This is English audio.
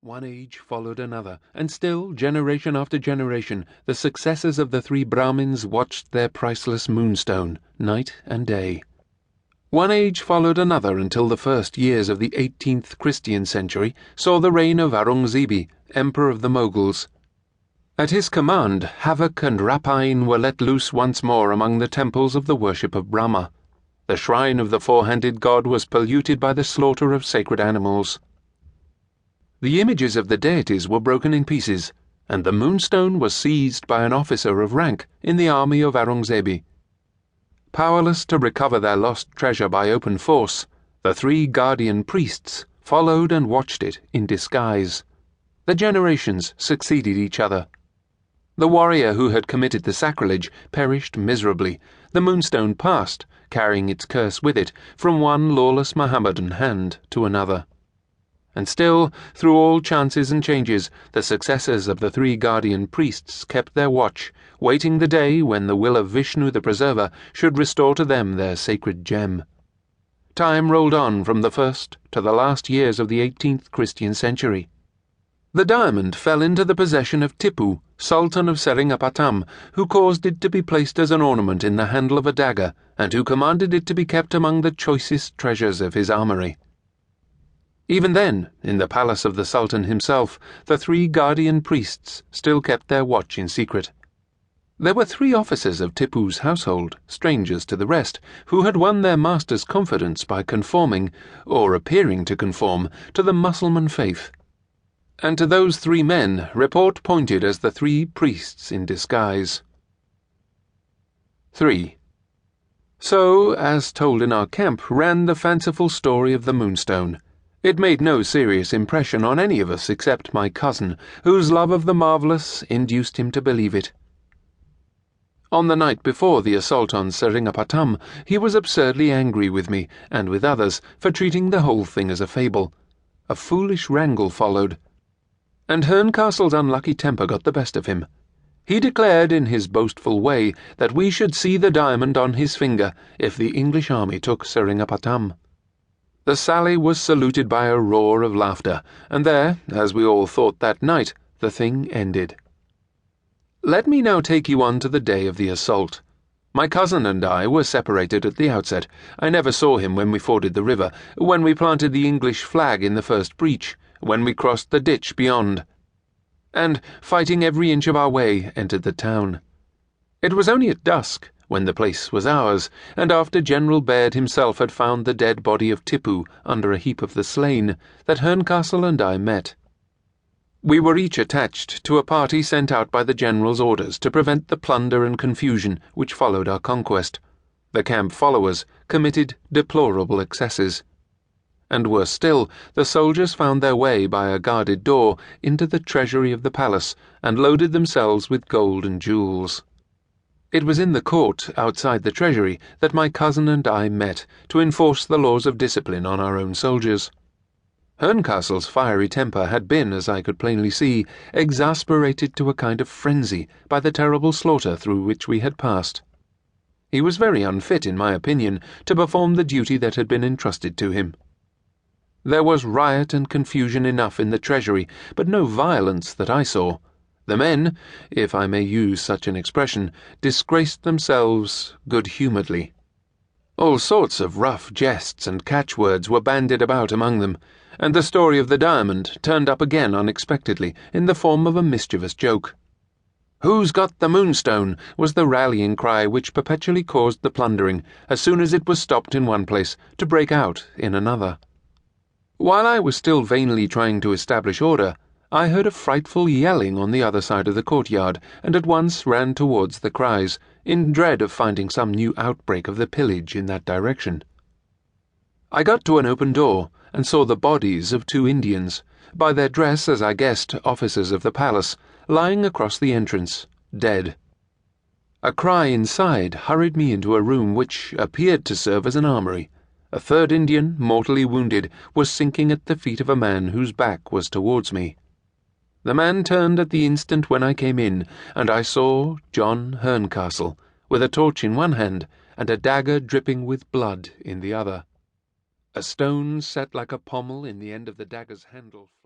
One age followed another, and still, generation after generation, the successors of the three Brahmins watched their priceless Moonstone, night and day. One age followed another until the first years of the 18th Christian century saw the reign of Aurungzebe, Emperor of the Moguls. At his command, havoc and rapine were let loose once more among the temples of the worship of Brahma. The shrine of the four-handed god was polluted by the slaughter of sacred animals. The images of the deities were broken in pieces, and the Moonstone was seized by an officer of rank in the army of Aurungzebe. Powerless to recover their lost treasure by open force, the three guardian priests followed and watched it in disguise. The generations succeeded each other. The warrior who had committed the sacrilege perished miserably. The Moonstone passed, carrying its curse with it, from one lawless Mohammedan hand to another. And still, through all chances and changes, the successors of the three guardian priests kept their watch, waiting the day when the will of Vishnu the Preserver should restore to them their sacred gem. Time rolled on from the first to the last years of the 18th Christian century. The diamond fell into the possession of Tipu, Sultan of Seringapatam, who caused it to be placed as an ornament in the handle of a dagger, and who commanded it to be kept among the choicest treasures of his armory. Even then, in the palace of the Sultan himself, the three guardian priests still kept their watch in secret. There were 3 officers of Tipu's household, strangers to the rest, who had won their master's confidence by conforming, or appearing to conform, to the Mussulman faith. And to those 3 men report pointed as the 3 priests in disguise. 3. So, as told in our camp, ran the fanciful story of the Moonstone. It made no serious impression on any of us except my cousin, whose love of the marvellous induced him to believe it. On the night before the assault on Seringapatam, he was absurdly angry with me, and with others, for treating the whole thing as a fable. A foolish wrangle followed, and Herncastle's unlucky temper got the best of him. He declared in his boastful way that we should see the diamond on his finger if the English army took Seringapatam. The sally was saluted by a roar of laughter, and there, as we all thought that night, the thing ended. Let me now take you on to the day of the assault. My cousin and I were separated at the outset. I never saw him when we forded the river, when we planted the English flag in the first breach, when we crossed the ditch beyond, and, fighting every inch of our way, entered the town. It was only at dusk, when the place was ours, and after General Baird himself had found the dead body of Tipu under a heap of the slain, that Herncastle and I met. We were each attached to a party sent out by the General's orders to prevent the plunder and confusion which followed our conquest. The camp followers committed deplorable excesses. And worse still, the soldiers found their way by a guarded door into the treasury of the palace, and loaded themselves with gold and jewels. It was in the court outside the treasury that my cousin and I met to enforce the laws of discipline on our own soldiers. Herncastle's fiery temper had been, as I could plainly see, exasperated to a kind of frenzy by the terrible slaughter through which we had passed. He was very unfit, in my opinion, to perform the duty that had been entrusted to him. There was riot and confusion enough in the treasury, but no violence that I saw. The men, if I may use such an expression, disgraced themselves good-humouredly. All sorts of rough jests and catchwords were bandied about among them, and the story of the diamond turned up again unexpectedly in the form of a mischievous joke. "Who's got the Moonstone?" was the rallying cry which perpetually caused the plundering, as soon as it was stopped in one place, to break out in another. While I was still vainly trying to establish order, I heard a frightful yelling on the other side of the courtyard, and at once ran towards the cries, in dread of finding some new outbreak of the pillage in that direction. I got to an open door, and saw the bodies of 2 Indians, by their dress, as I guessed, officers of the palace, lying across the entrance, dead. A cry inside hurried me into a room which appeared to serve as an armory. A 3rd Indian, mortally wounded, was sinking at the feet of a man whose back was towards me. The man turned at the instant when I came in, and I saw John Herncastle, with a torch in one hand and a dagger dripping with blood in the other. A stone set like a pommel in the end of the dagger's handle